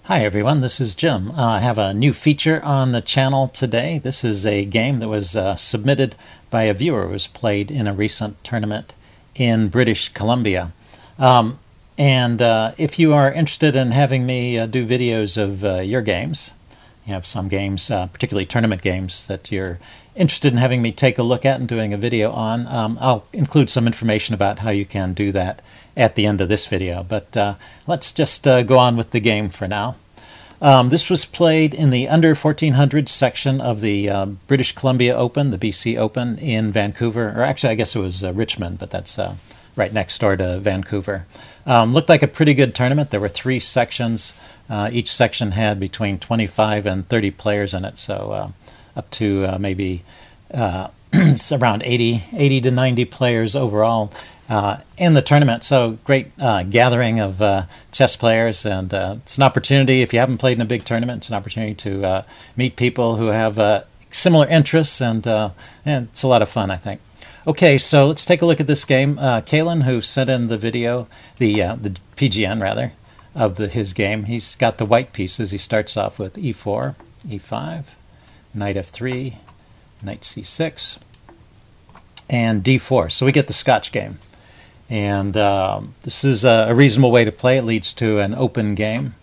Hi everyone, this is Jim. I have a new feature on the channel today. This is a game that was submitted by a viewer. It was played in a recent tournament in British Columbia. If you are interested in having me do videos of your games, you have some games, particularly tournament games, that you're interested in having me take a look at and doing a video on, I'll include some information about how you can do that at the end of this video. But let's just go on with the game for now. This was played in the under 1400 section of the British Columbia Open, the BC Open in Vancouver, or actually I guess it was Richmond, but that's right next door to Vancouver. Looked like a pretty good tournament. There were 3 sections. Each section had between 25 and 30 players in it, so up to maybe it's around 80 to 90 players overall in the tournament. So great gathering of chess players, and it's an opportunity, if you haven't played in a big tournament, it's an opportunity to meet people who have similar interests, and it's a lot of fun, I think. Okay, so let's take a look at this game. Kalen, who sent in the video, the PGN rather, of his game, he's got the white pieces. He starts off with e4, e5, knight f3, knight c6, and d4. So we get the Scotch game. And this is a reasonable way to play. It leads to an open game.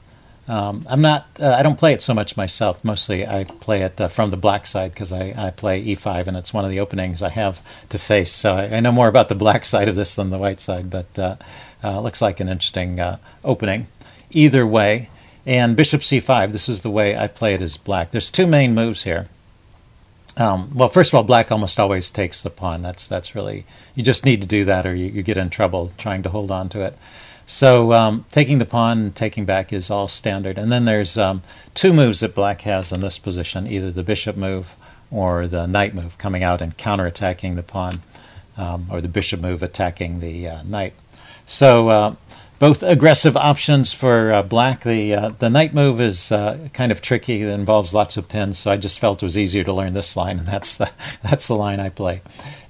I don't play it so much myself. Mostly I play it from the black side because I play e5, and it's one of the openings I have to face. So I know more about the black side of this than the white side, but looks like an interesting opening. Either way, and bishop c5, this is the way I play it as black. There's 2 main moves here. Well, first of all, black almost always takes the pawn. That's really, you just need to do that or you get in trouble trying to hold on to it. So taking the pawn and taking back is all standard. And then there's 2 moves that black has in this position, either the bishop move or the knight move, coming out and counterattacking the pawn, or the bishop move attacking the knight. So both aggressive options for black. The knight move is kind of tricky. It involves lots of pins, so I just felt it was easier to learn this line, and that's the line I play.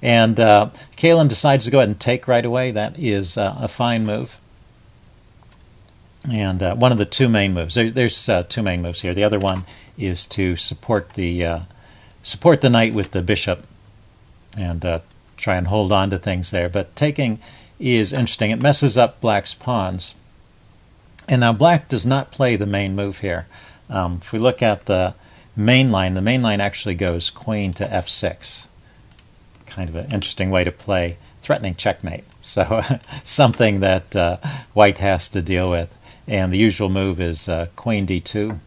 And Kalen decides to go ahead and take right away. That is a fine move. And one of the 2 main moves. There's 2 main moves here. The other one is to support the knight with the bishop and try and hold on to things there. But taking is interesting. It messes up black's pawns. And now black does not play the main move here. If we look at the main line actually goes queen to f6. Kind of an interesting way to play, threatening checkmate. So something that white has to deal with. And the usual move is queen d2,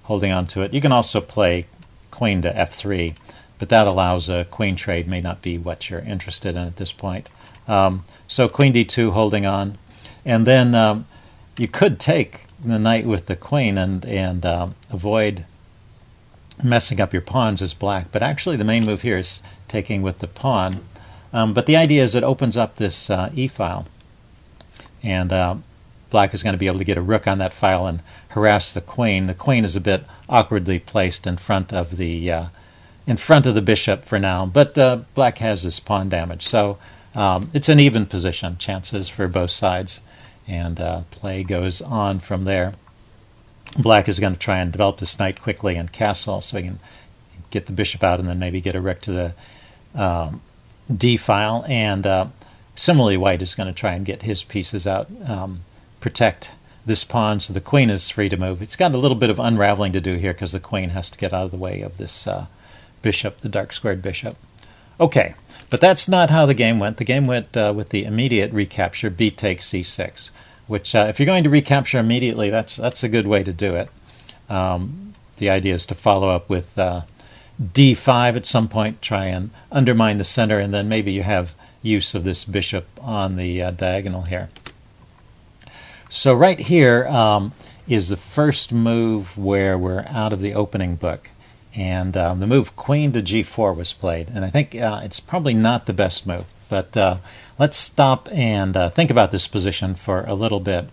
holding on to it. You can also play queen to f3, but that allows a queen trade, may not be what you're interested in at this point. So queen d2 holding on. And then you could take the knight with the queen and avoid messing up your pawns as black. But actually the main move here is taking with the pawn. But the idea is it opens up this e-file. And black is going to be able to get a rook on that file and harass the queen. The queen is a bit awkwardly placed in front of the bishop for now, but black has this pawn damage. So it's an even position, chances for both sides, and play goes on from there. Black is going to try and develop this knight quickly and castle, so he can get the bishop out and then maybe get a rook to the d file. And similarly, white is going to try and get his pieces out, protect this pawn so the queen is free to move. It's got a little bit of unraveling to do here because the queen has to get out of the way of this bishop, the dark squared bishop. Okay, but that's not how the game went. The game went with the immediate recapture, b takes c6, which if you're going to recapture immediately, that's a good way to do it. The idea is to follow up with d5 at some point, try and undermine the center, and then maybe you have use of this bishop on the diagonal here. So right here is the first move where we're out of the opening book. And the move queen to g4 was played. And I think it's probably not the best move. But let's stop and think about this position for a little bit.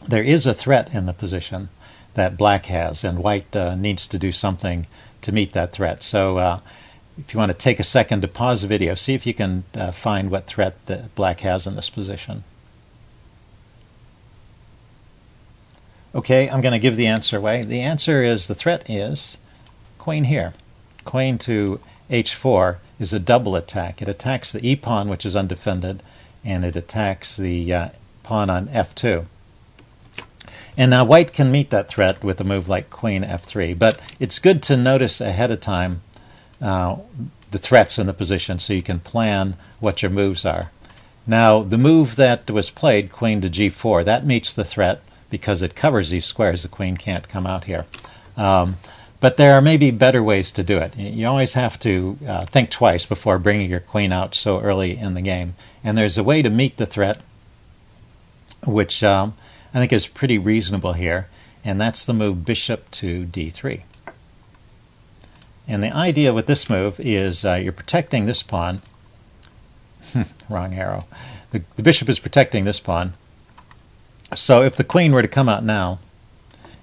There is a threat in the position that black has, and white needs to do something to meet that threat. So if you want to take a second to pause the video, see if you can find what threat that black has in this position. Okay, I'm going to give the answer away. The answer is, the threat is queen here. Queen to h4 is a double attack. It attacks the e-pawn, which is undefended, and it attacks the pawn on f2. And now white can meet that threat with a move like queen f3, but it's good to notice ahead of time the threats in the position so you can plan what your moves are. Now, the move that was played, queen to g4, that meets the threat because it covers these squares. The queen can't come out here. But there are maybe better ways to do it. You always have to think twice before bringing your queen out so early in the game. And there's a way to meet the threat, which I think is pretty reasonable here, and that's the move bishop to d3. And the idea with this move is you're protecting this pawn. Wrong arrow. The bishop is protecting this pawn. So if the queen were to come out now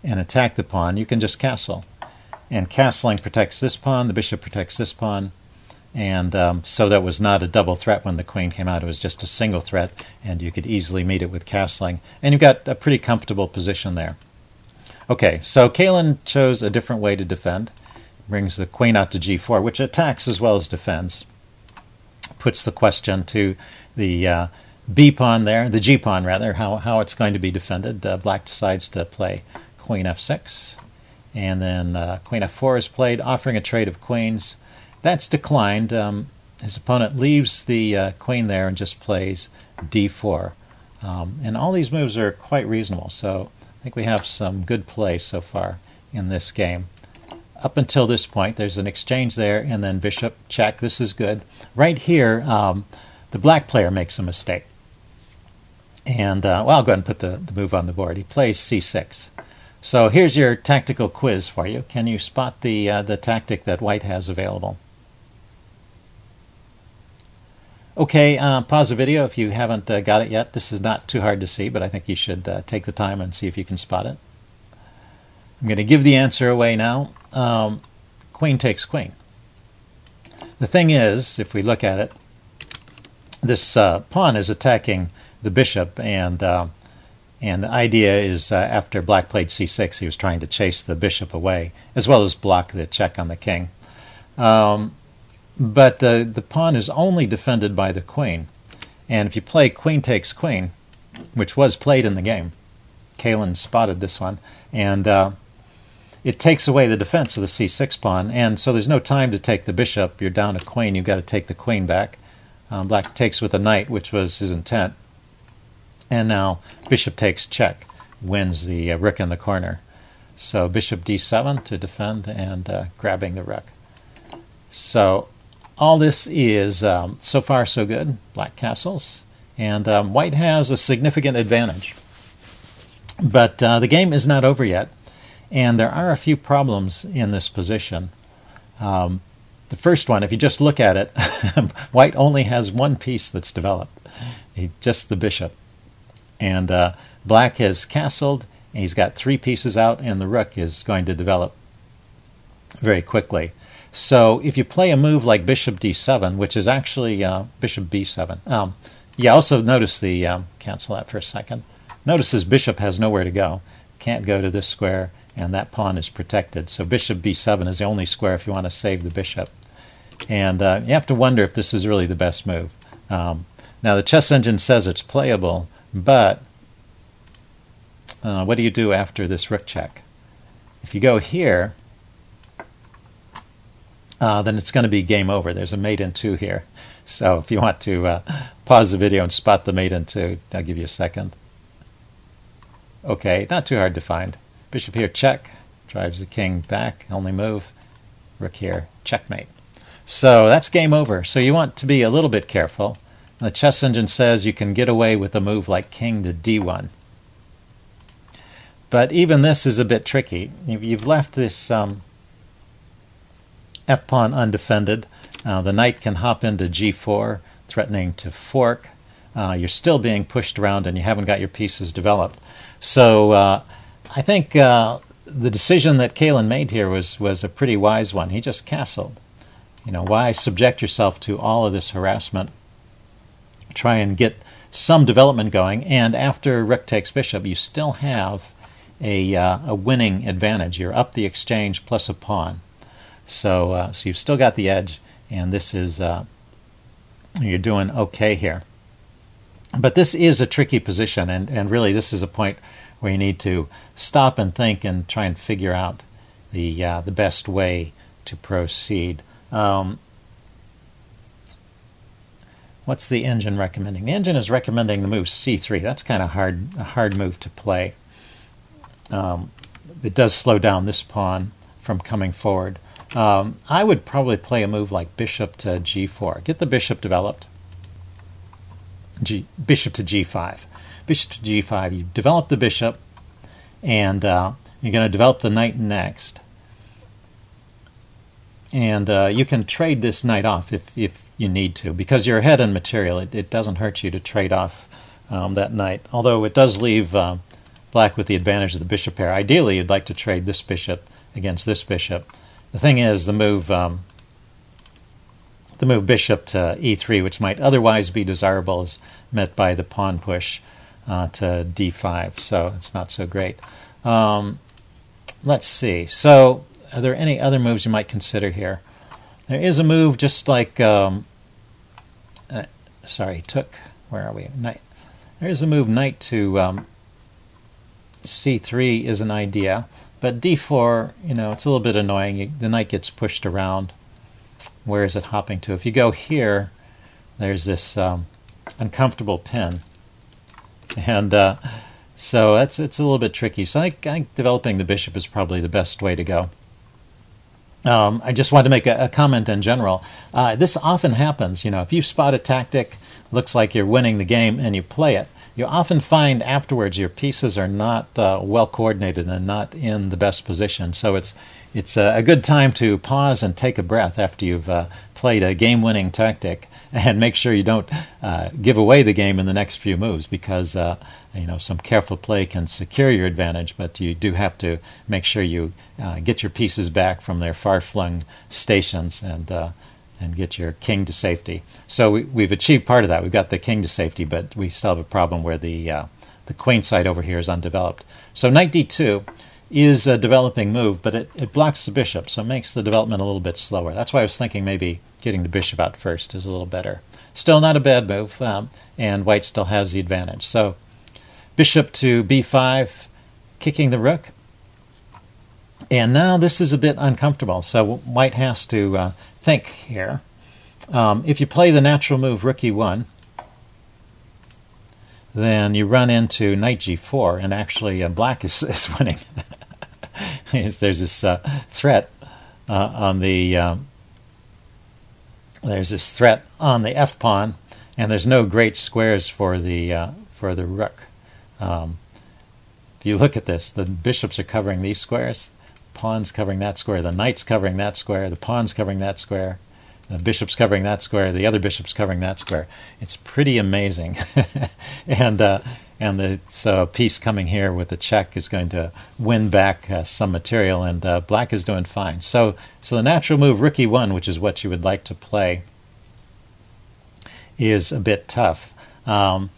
and attack the pawn, you can just castle. And castling protects this pawn, the bishop protects this pawn, and so that was not a double threat when the queen came out. It was just a single threat, and you could easily meet it with castling. And you've got a pretty comfortable position there. Okay, so Kalin chose a different way to defend. Brings the queen out to g4, which attacks as well as defends. Puts the question to the b pawn there, the g pawn rather, how it's going to be defended. Black decides to play queen f6, and then queen f4 is played, offering a trade of queens. That's declined. His opponent leaves the queen there and just plays d4. And all these moves are quite reasonable, so I think we have some good play so far in this game. Up until this point, there's an exchange there, and then bishop check. This is good. Right here, the black player makes a mistake. And, well, I'll go ahead and put the move on the board. He plays c6. So here's your tactical quiz for you. Can you spot the tactic that white has available? Okay, pause the video if you haven't got it yet. This is not too hard to see, but I think you should take the time and see if you can spot it. I'm going to give the answer away now. Queen takes queen. The thing is, if we look at it, this pawn is attacking the bishop, and the idea is after black played c6, he was trying to chase the bishop away, as well as block the check on the king. But the pawn is only defended by the queen. And if you play queen takes queen, which was played in the game, Kalin spotted this one, and it takes away the defense of the c6 pawn, and so there's no time to take the bishop. You're down a queen, you've got to take the queen back. Black takes with a knight, which was his intent. And now bishop takes check, wins the rook in the corner. So bishop d7 to defend, and grabbing the rook. So all this is, so far so good, black castles. And white has a significant advantage. But the game is not over yet. And there are a few problems in this position. The first one, if you just look at it, white only has one piece that's developed, just the bishop. And black has castled, and he's got 3 pieces out, and the rook is going to develop very quickly. So if you play a move like bishop d7, which is actually bishop b7. Yeah, also notice the, cancel that for a second. Notice this bishop has nowhere to go. Can't go to this square, and that pawn is protected. So bishop b7 is the only square if you want to save the bishop. And you have to wonder if this is really the best move. Now the chess engine says it's playable, but what do you do after this rook check? If you go here, then it's going to be game over. There's a mate in 2 here. So if you want to pause the video and spot the mate in 2, I'll give you a second. Okay, not too hard to find. Bishop here, check. Drives the king back, only move. Rook here, checkmate. So that's game over. So you want to be a little bit careful. The chess engine says you can get away with a move like king to d1. But even this is a bit tricky. You've left this f-pawn undefended. The knight can hop into g4, threatening to fork. You're still being pushed around, and you haven't got your pieces developed. So I think the decision that Kalin made here was a pretty wise one. He just castled. You know, why subject yourself to all of this harassment? Try and get some development going, and after rook takes bishop, you still have a winning advantage. You're up the exchange plus a pawn. So you've still got the edge, and this is you're doing okay here. But this is a tricky position, and really this is a point where you need to stop and think and try and figure out the best way to proceed. What's the engine recommending? The engine is recommending the move c3. That's kind of a hard move to play. It does slow down this pawn from coming forward. I would probably play a move like bishop to g4. Get the bishop developed. Bishop to g5. Bishop to g5. You develop the bishop, and you're going to develop the knight next. And you can trade this knight off if you need to, because you're ahead in material. It doesn't hurt you to trade off that knight, although it does leave black with the advantage of the bishop pair. Ideally, you'd like to trade this bishop against this bishop. The thing is, the move bishop to e3, which might otherwise be desirable, is met by the pawn push to d5, so it's not so great. Let's see. So, are there any other moves you might consider here? There is a move just like, where are we? Knight. There is a move knight to c3 is an idea, but d4, it's a little bit annoying. The knight gets pushed around. Where is it hopping to? If you go here, there's this uncomfortable pin, and so it's a little bit tricky. So I think developing the bishop is probably the best way to go. I just wanted to make a comment in general. This often happens. If you spot a tactic, looks like you're winning the game, and you play it, you often find afterwards your pieces are not well coordinated and not in the best position. So it's a good time to pause and take a breath after you've played a game-winning tactic, and make sure you don't give away the game in the next few moves, because some careful play can secure your advantage, but you do have to make sure you get your pieces back from their far-flung stations and get your king to safety. So we've achieved part of that. We've got the king to safety, but we still have a problem where the queen side over here is undeveloped. So knight d2 is a developing move, but it blocks the bishop, so it makes the development a little bit slower. That's why I was thinking maybe getting the bishop out first is a little better. Still not a bad move, and white still has the advantage. So bishop to b5, kicking the rook. And now this is a bit uncomfortable, so white has to think here. If you play the natural move rook e1, then you run into knight g4, and actually black is winning. There's this threat on the f pawn, and there's no great squares for the rook. If you look at this, the bishops are covering these squares, pawn's covering that square, the knight's covering that square, the pawn's covering that square, the bishop's covering that square, the other bishop's covering that square. It's pretty amazing. So a piece coming here with a check is going to win back some material, and black is doing fine. So the natural move rook e1, which is what you would like to play, is a bit tough. The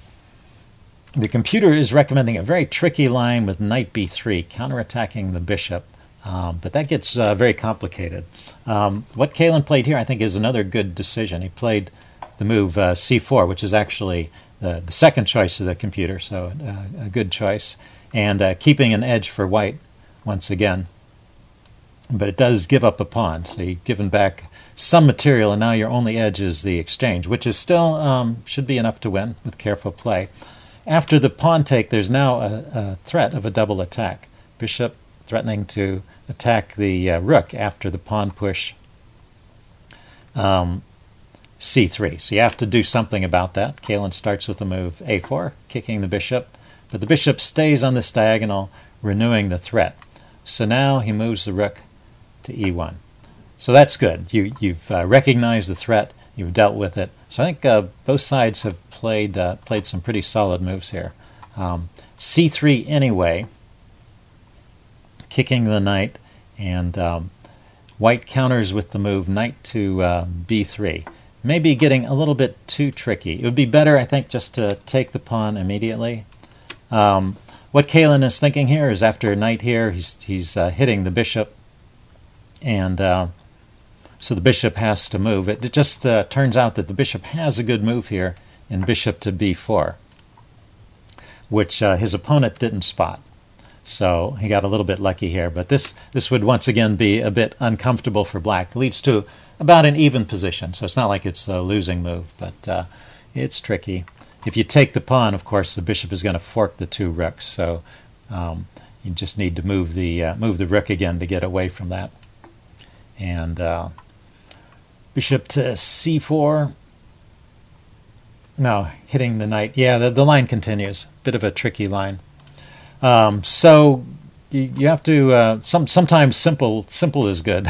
computer is recommending a very tricky line with knight b3, counterattacking the bishop. But that gets very complicated. What Kalen played here, I think, is another good decision. He played the move c4, which is actually the second choice of the computer, so a good choice, and keeping an edge for white once again. But it does give up a pawn, so you've given back some material, and now your only edge is the exchange, which is still should be enough to win with careful play. After the pawn take, there's now a threat of a double attack. Bishop threatening to attack the rook after the pawn push c3. So you have to do something about that. Kalen starts with the move a4, kicking the bishop, but the bishop stays on this diagonal, renewing the threat. So now he moves the rook to e1. So that's good. You've recognized the threat, you've dealt with it. So I think both sides have played some pretty solid moves here. c3 anyway, kicking the knight, and white counters with the move knight to b3. Maybe getting a little bit too tricky. It would be better, I think, just to take the pawn immediately. what Kalen is thinking here is after knight here, he's hitting the bishop, and so the bishop has to move. It just turns out that the bishop has a good move here in bishop to b4, which his opponent didn't spot. So he got a little bit lucky here, but this would once again be a bit uncomfortable for black. It leads to about an even position, so it's not like it's a losing move, but it's tricky. If you take the pawn, of course, the bishop is going to fork the two rooks, so you just need to move the rook again to get away from that. And bishop to c4. No, hitting the knight. Yeah, the line continues. Bit of a tricky line. So you have to sometimes simple is good.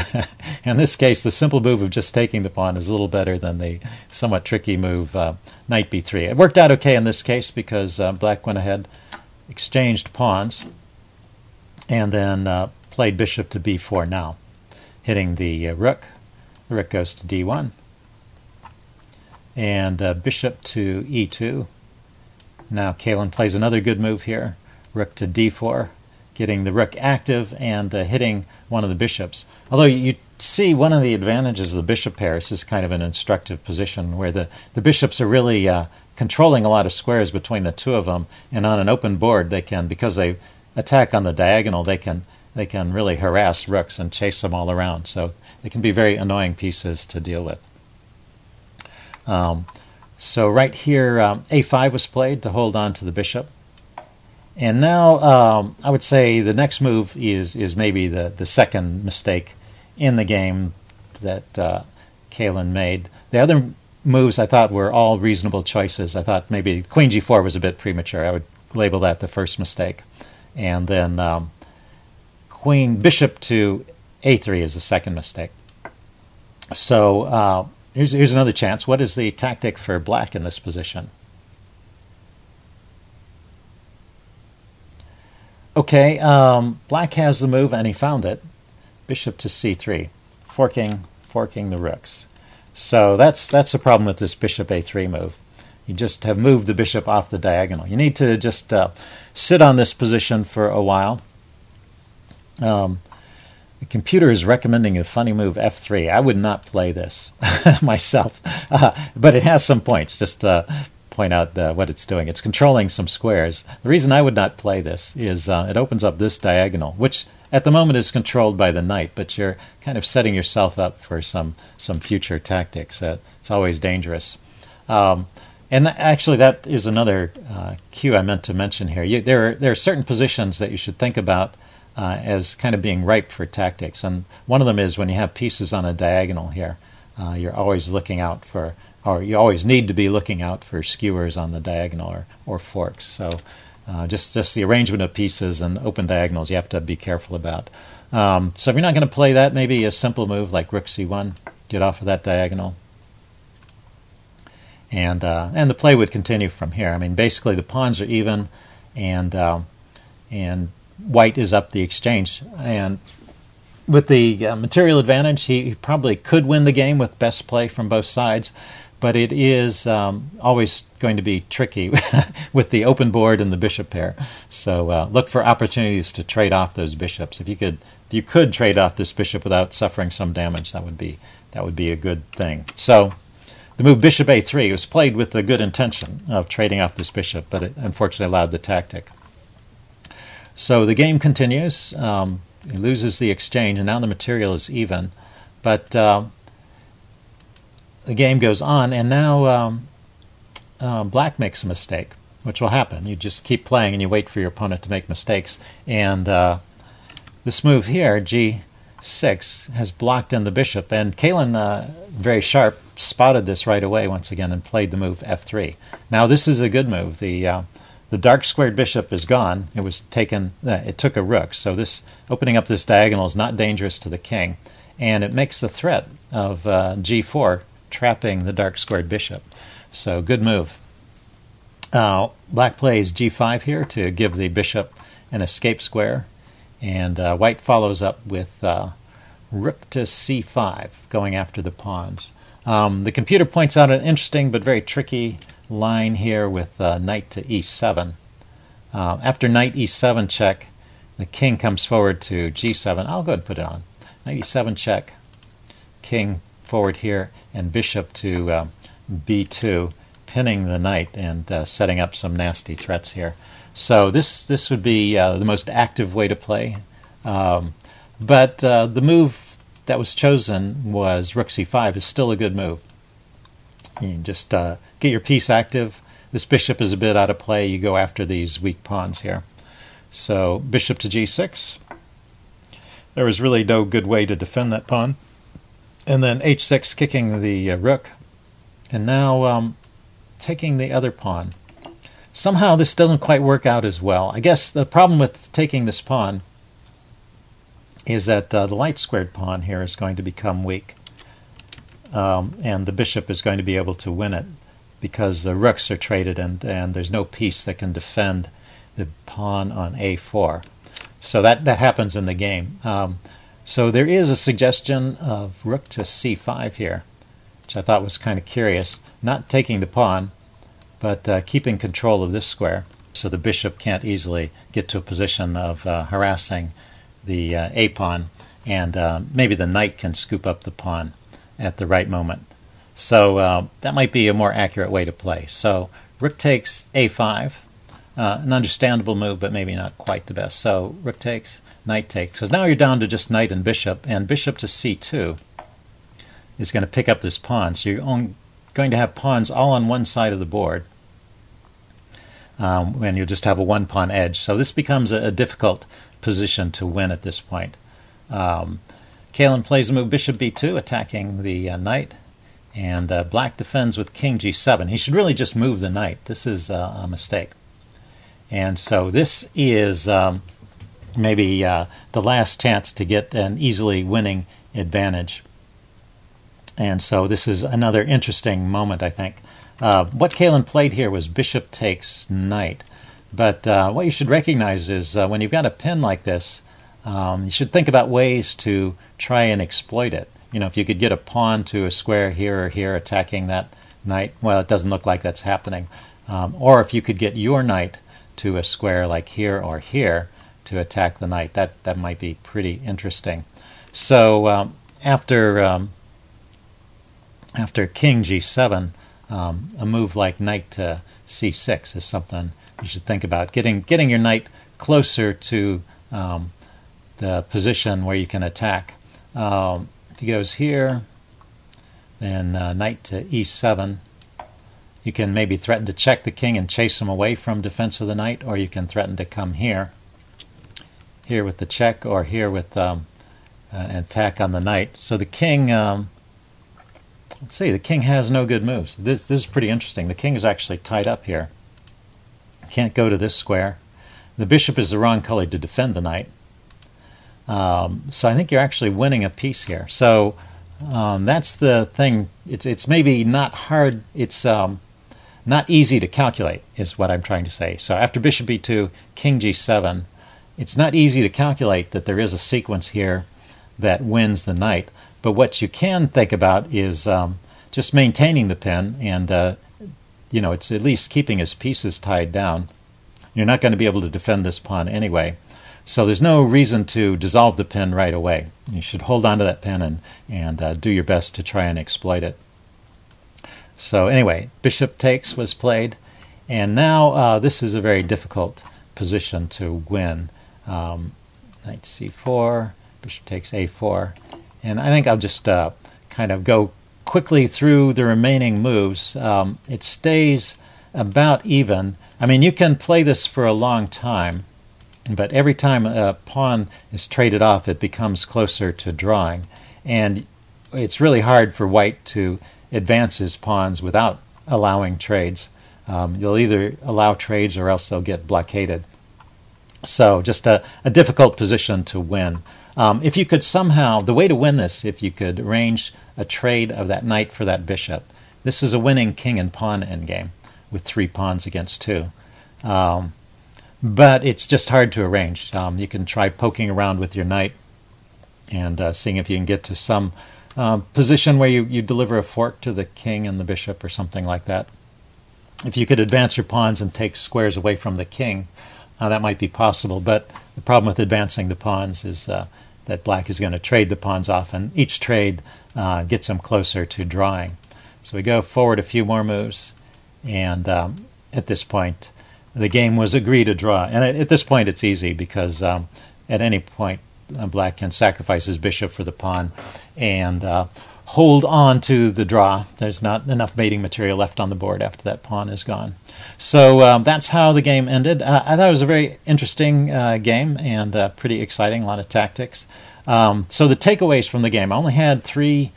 In this case, the simple move of just taking the pawn is a little better than the somewhat tricky move knight b3. It worked out okay in this case because black went ahead, exchanged pawns, and then played bishop to b4 now, hitting the rook. The rook goes to d1, and bishop to e2. Now Kalen plays another good move here, rook to d4, getting the rook active and hitting one of the bishops. Although you see one of the advantages of the bishop pairs, this is kind of an instructive position where the bishops are really controlling a lot of squares between the two of them, and on an open board they can, because they attack on the diagonal, they can really harass rooks and chase them all around. So they can be very annoying pieces to deal with. So right here, a5 was played to hold on to the bishop. And now I would say the next move is maybe the second mistake in the game that Kalen made. The other moves I thought were all reasonable choices. I thought maybe queen g4 was a bit premature. I would label that the first mistake. And then bishop to a3 is the second mistake. So here's another chance. What is the tactic for black in this position? Okay, black has the move, and he found it. Bishop to c3, forking the rooks. So that's the problem with this bishop a3 move. You just have moved the bishop off the diagonal. You need to just sit on this position for a while. The computer is recommending a funny move f3. I would not play this myself, but it has some points. Just point out what it's doing. It's controlling some squares. The reason I would not play this is it opens up this diagonal, which at the moment is controlled by the knight, but you're kind of setting yourself up for some future tactics. It's always dangerous. And actually, that is another cue I meant to mention here. There are certain positions that you should think about as kind of being ripe for tactics, and one of them is when you have pieces on a diagonal here. You're always looking out for, or you always need to be looking out for skewers on the diagonal or forks. So just the arrangement of pieces and open diagonals you have to be careful about. So if you're not going to play that, maybe a simple move like rook c1, get off of that diagonal. And the play would continue from here. I mean, basically the pawns are even, and white is up the exchange. And with the material advantage, he probably could win the game with best play from both sides, but it is always going to be tricky with the open board and the bishop pair. So look for opportunities to trade off those bishops. If you could trade off this bishop without suffering some damage, that would be a good thing. So the move bishop a3 was played with the good intention of trading off this bishop, but it unfortunately allowed the tactic. So the game continues. He loses the exchange, and now the material is even. But the game goes on, and now black makes a mistake, which will happen. You just keep playing, and you wait for your opponent to make mistakes. And this move here, g6, has blocked in the bishop. And Kalen, very sharp, spotted this right away once again and played the move f3. Now this is a good move. The dark squared bishop is gone. It was taken. It took a rook. So this opening up this diagonal is not dangerous to the king, and it makes the threat of g4 trapping the dark squared bishop. So good move. Black plays g5 here to give the bishop an escape square, and white follows up with rook to c5, going after the pawns. The computer points out an interesting but very tricky line here with knight to e7. After knight e7 check, the king comes forward to g7. I'll go ahead and put it on. Knight e7 check, king forward here, and bishop to b2, pinning the knight and setting up some nasty threats here. So this would be the most active way to play. But the move that was chosen was rook c5 is still a good move. You can just get your piece active. This bishop is a bit out of play. You go after these weak pawns here. So bishop to g6. There was really no good way to defend that pawn. And then h6 kicking the rook. And now taking the other pawn. Somehow this doesn't quite work out as well. I guess the problem with taking this pawn is that the light squared pawn here is going to become weak. And the bishop is going to be able to win it because the rooks are traded and there's no piece that can defend the pawn on a4. So that happens in the game. So there is a suggestion of rook to c5 here, which I thought was kind of curious. Not taking the pawn, but keeping control of this square so the bishop can't easily get to a position of harassing the a-pawn, and maybe the knight can scoop up the pawn at the right moment. So that might be a more accurate way to play. So rook takes a5, an understandable move, but maybe not quite the best. So rook takes, knight takes. So now you're down to just knight and bishop bishop to c2 is going to pick up this pawn. So you're going to have pawns all on one side of the board, and you'll just have a one-pawn edge. So this becomes a difficult position to win at this point. Kalen plays the move bishop b2, attacking the knight, and black defends with king g7. He should really just move the knight. This is a mistake. And so this is maybe the last chance to get an easily winning advantage. And so this is another interesting moment, I think. What Kalen played here was bishop takes knight. But what you should recognize is when you've got a pin like this, you should think about ways to try and exploit it. You know, if you could get a pawn to a square here or here attacking that knight, well, it doesn't look like that's happening. Or if you could get your knight to a square like here or here to attack the knight, that might be pretty interesting. So after king g7, a move like knight to c6 is something you should think about. Getting your knight closer to the position where you can attack. If he goes here, then knight to e7. You can maybe threaten to check the king and chase him away from defense of the knight, or you can threaten to come here with the check, or here with an attack on the knight. So the king, let's see, the king has no good moves. This is pretty interesting. The king is actually tied up here. Can't go to this square. The bishop is the wrong color to defend the knight. So I think you're actually winning a piece here. So that's the thing. It's maybe not hard. It's not easy to calculate is what I'm trying to say. So after bishop e2, king g7, it's not easy to calculate that there is a sequence here that wins the knight. But what you can think about is just maintaining the pin, and you know, it's at least keeping his pieces tied down. You're not going to be able to defend this pawn anyway. So there's no reason to dissolve the pin right away. You should hold on to that pin and do your best to try and exploit it. So anyway, bishop takes was played, and now this is a very difficult position to win. Knight c4, bishop takes a4, and I think I'll just kind of go quickly through the remaining moves. It stays about even. I mean, you can play this for a long time, but every time a pawn is traded off, it becomes closer to drawing. And it's really hard for white to advance his pawns without allowing trades. You'll either allow trades or else they'll get blockaded. So just a difficult position to win. If you could somehow, the way to win this, if you could arrange a trade of that knight for that bishop. This is a winning king and pawn endgame with 3 pawns against 2. But it's just hard to arrange. You can try poking around with your knight and seeing if you can get to some position where you deliver a fork to the king and the bishop or something like that. If you could advance your pawns and take squares away from the king, that might be possible, but the problem with advancing the pawns is that black is going to trade the pawns off, and each trade gets him closer to drawing. So we go forward a few more moves, and at this point the game was agree to draw. And at this point it's easy, because at any point black can sacrifice his bishop for the pawn and hold on to the draw. There's not enough mating material left on the board after that pawn is gone. So that's how the game ended. I thought it was a very interesting game, and pretty exciting, a lot of tactics. So the takeaways from the game, I only had 3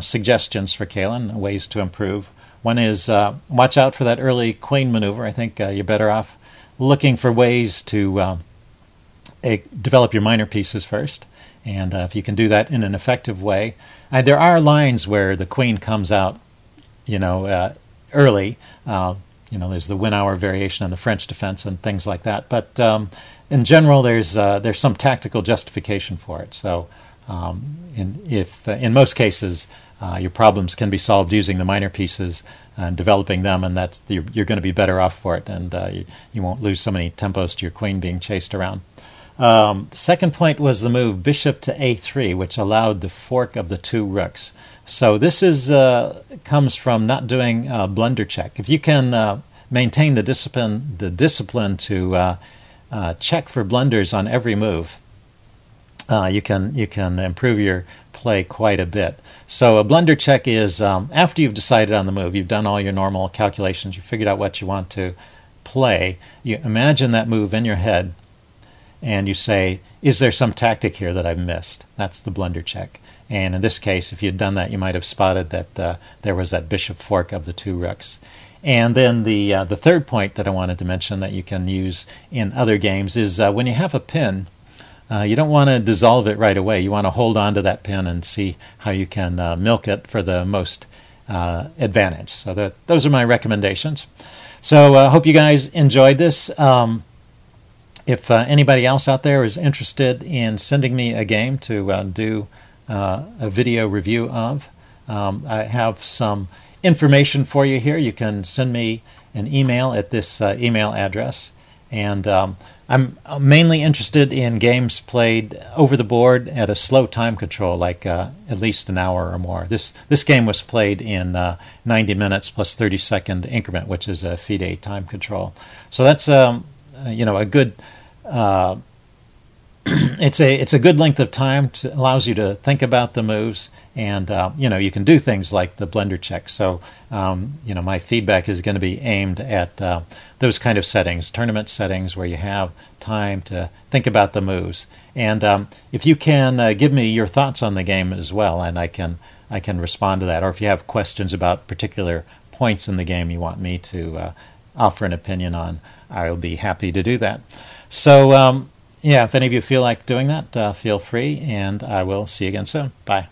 suggestions for Kalen, ways to improve. One is watch out for that early queen maneuver. I think you're better off looking for ways to develop your minor pieces first. And if you can do that in an effective way, there are lines where the queen comes out, early. There's the win-hour variation in the French defense and things like that. But in general, there's some tactical justification for it. So in most cases, your problems can be solved using the minor pieces and developing them, and you're going to be better off for it, and you won't lose so many tempos to your queen being chased around. The second point was the move bishop to a3, which allowed the fork of the 2 rooks. So this comes from not doing a blunder check. If you can maintain the discipline to check for blunders on every move, you can improve your play quite a bit. So a blunder check is after you've decided on the move, you've done all your normal calculations, you figured out what you want to play, you imagine that move in your head, and you say, is there some tactic here that I've missed? That's the blunder check. And in this case, if you'd done that, you might have spotted that there was that bishop fork of the 2 rooks. And then the third point that I wanted to mention that you can use in other games is when you have a pin, you don't want to dissolve it right away. You want to hold on to that pin and see how you can milk it for the most advantage. So those are my recommendations. So I hope you guys enjoyed this. If anybody else out there is interested in sending me a game to do a video review of, I have some information for you here. You can send me an email at this email address. And I'm mainly interested in games played over the board at a slow time control, like at least an hour or more. This game was played in 90 minutes plus 30-second increment, which is a FIDE time control. So that's a good. It's a good length of time. Allows you to think about the moves, and you can do things like the blunder check. So my feedback is going to be aimed at those kind of settings, tournament settings, where you have time to think about the moves. And if you can give me your thoughts on the game as well, and I can respond to that. Or if you have questions about particular points in the game you want me to offer an opinion on, I'll be happy to do that. So, yeah, if any of you feel like doing that, feel free, and I will see you again soon. Bye.